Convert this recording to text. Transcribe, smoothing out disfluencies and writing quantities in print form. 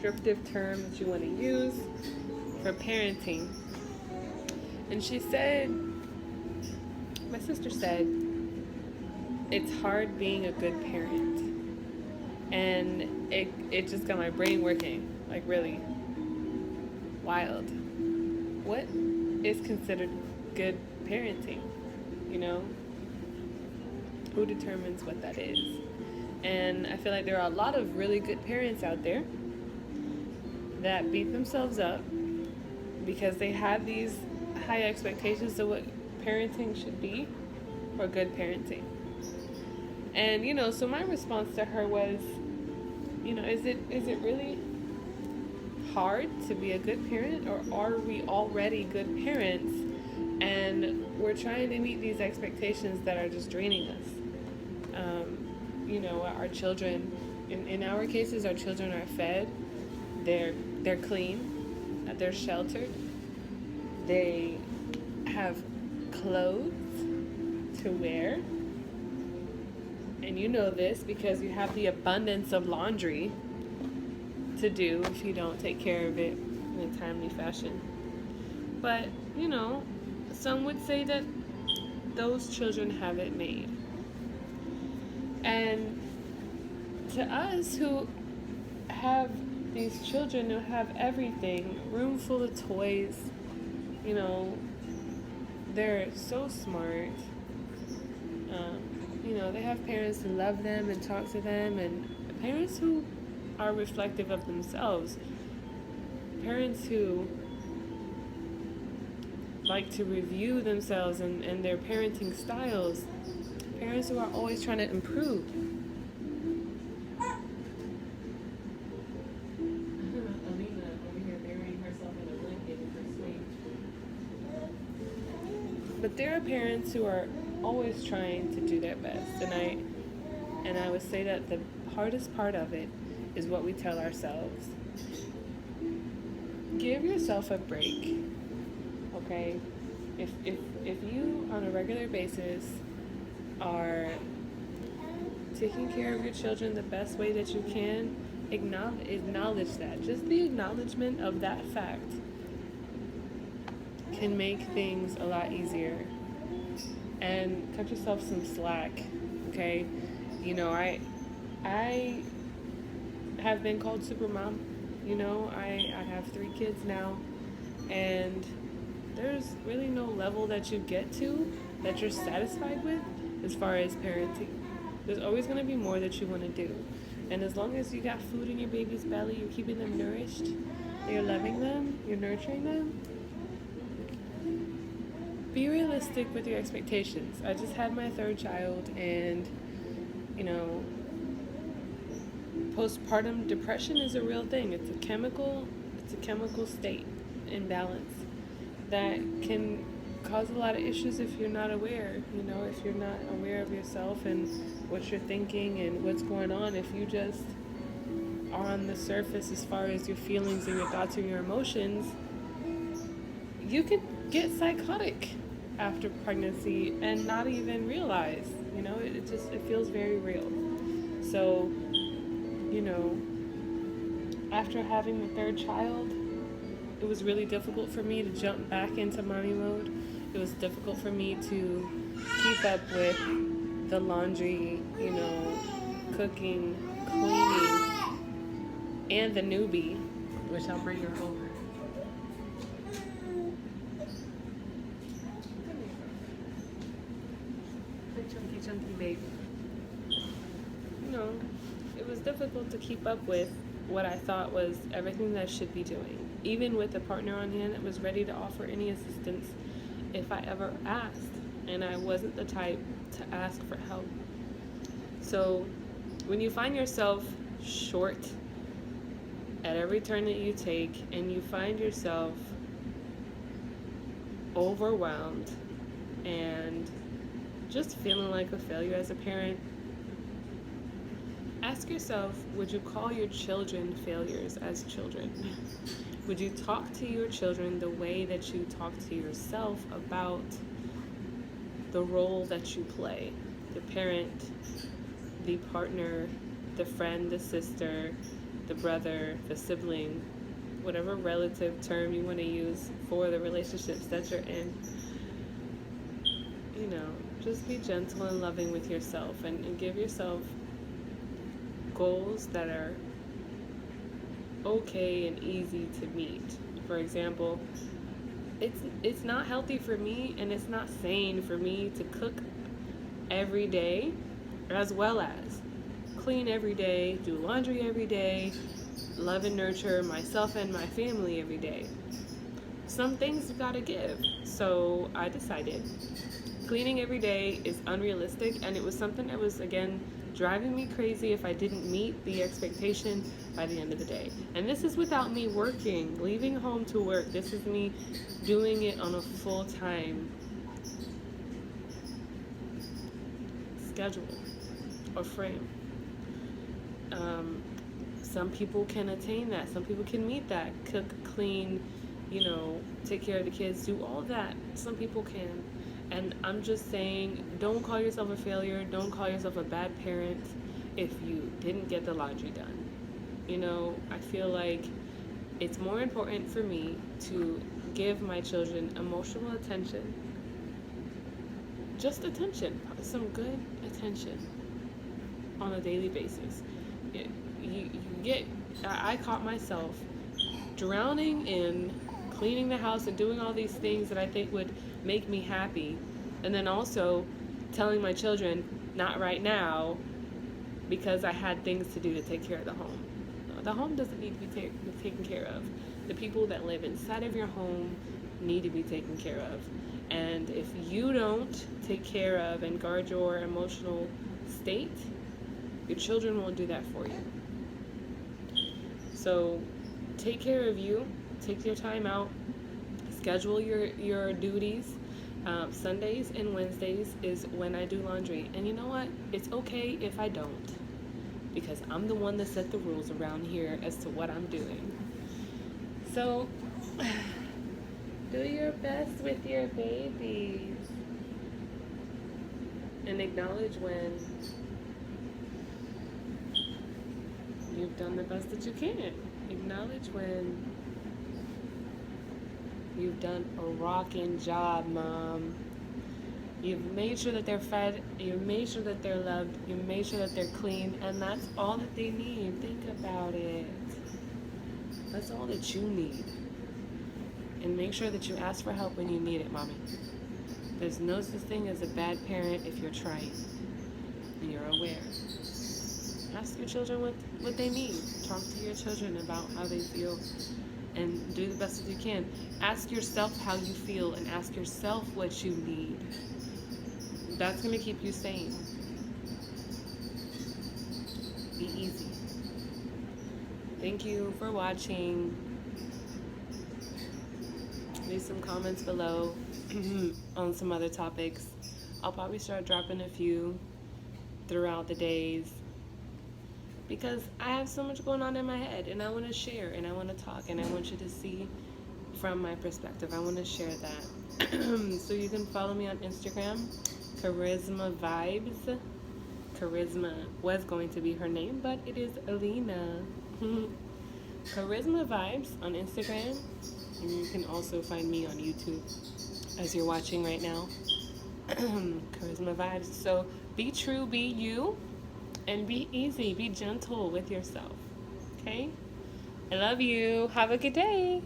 descriptive term that you want to use for parenting. And she said, my sister said, it's hard being a good parent. And it just got my brain working, like really wild. What is considered good parenting? You know? Who determines what that is? And I feel like there are a lot of really good parents out there that beat themselves up because they have these high expectations of what parenting should be or good parenting. And, you know, so my response to her was, you know, is it really hard to be a good parent, or are we already good parents and we're trying to meet these expectations that are just draining us? You know, our children, in our cases, our children are fed, they're clean, they're sheltered, they have clothes to wear. And you know this because you have the abundance of laundry to do if you don't take care of it in a timely fashion. But, you know, some would say that those children have it made. And to us who have these children who have everything, room full of toys, you know, they're so smart. You know, they have parents who love them and talk to them, and parents who are reflective of themselves. Parents who like to review themselves and their parenting styles. Parents who are always trying to improve. Alina over here burying herself in a blanket in her sleep. But there are parents who are always trying to do their best, and I would say that the hardest part of it is what we tell ourselves. Give yourself a break, okay? If you on a regular basis are taking care of your children the best way that you can, acknowledge that. Just the acknowledgement of that fact can make things a lot easier. And cut yourself some slack, okay? You know, I have been called supermom. You know, I have 3 kids now, and there's really no level that you get to that you're satisfied with as far as parenting. There's always going to be more that you want to do. And as long as you got food in your baby's belly, you're keeping them nourished, you're loving them, you're nurturing them, be realistic with your expectations. I just had my 3rd child, and, you know, postpartum depression is a real thing. It's a chemical state imbalance that can cause a lot of issues if you're not aware, you know, if you're not aware of yourself and what you're thinking and what's going on. If you just are on the surface as far as your feelings and your thoughts and your emotions, you could get psychotic after pregnancy and not even realize, you know, it feels very real. So, you know, after having the 3rd child, it was really difficult for me to jump back into mommy mode. It was difficult for me to keep up with the laundry, you know, cooking, cleaning, and the newbie, which I'll bring her over. Chunky baby. You know, it was difficult to keep up with what I thought was everything that I should be doing. Even with a partner on hand that was ready to offer any assistance if I ever asked. And I wasn't the type to ask for help. So when you find yourself short at every turn that you take, and you find yourself overwhelmed and just feeling like a failure as a parent, ask yourself, would you call your children failures as children? Would you talk to your children the way that you talk to yourself about the role that you play? The parent, the partner, the friend, the sister, the brother, the sibling, whatever relative term you want to use for the relationships that you're in. You know, just be gentle and loving with yourself, and give yourself goals that are okay and easy to meet. For example, it's not healthy for me, and it's not sane for me to cook every day, as well as clean every day, do laundry every day, love and nurture myself and my family every day. Some things you gotta give. So I decided cleaning every day is unrealistic, and it was something that was, again, driving me crazy if I didn't meet the expectation by the end of the day. And this is without me working, leaving home to work. This is me doing it on a full-time schedule or frame. Some people can attain that. Some people can meet that. Cook, clean, take care of the kids, do all that. Some people can. And I'm just saying, don't call yourself a failure. Don't call yourself a bad parent if you didn't get the laundry done. I feel like it's more important for me to give my children emotional attention. Just attention. Some good attention on a daily basis. I caught myself drowning in cleaning the house and doing all these things that I think would make me happy, and then also telling my children, not right now, because I had things to do to take care of the home. The home doesn't need to be taken care of. The people that live inside of your home need to be taken care of. And if you don't take care of and guard your emotional state, your children won't do that for you. So take care of you. Take your time out. Schedule your duties. Sundays and Wednesdays is when I do laundry. And you know what? It's okay if I don't, because I'm the one that set the rules around here as to what I'm doing. So do your best with your babies, and acknowledge when you've done the best that you can. Acknowledge when you've done a rocking job, Mom. You've made sure that they're fed, you've made sure that they're loved, you've made sure that they're clean, and that's all that they need. Think about it. That's all that you need. And make sure that you ask for help when you need it, Mommy. There's no such thing as a bad parent if you're trying and you're aware. Ask your children what they need. Talk to your children about how they feel, and do the best that you can. Ask yourself how you feel, and ask yourself what you need. That's going to keep you sane. Be easy. Thank you for watching. Leave some comments below on some other topics. I'll probably start dropping a few throughout the days, because I have so much going on in my head, and I want to share, and I want to talk, and I want you to see from my perspective. I want to share that. So you can follow me on Instagram, Charisma Vibes. Charisma was going to be her name, but it is Alina. Charisma Vibes on Instagram. And you can also find me on YouTube, as you're watching right now. Charisma Vibes. So be true, be you, and be easy, be gentle with yourself. Okay? I love you. Have a good day.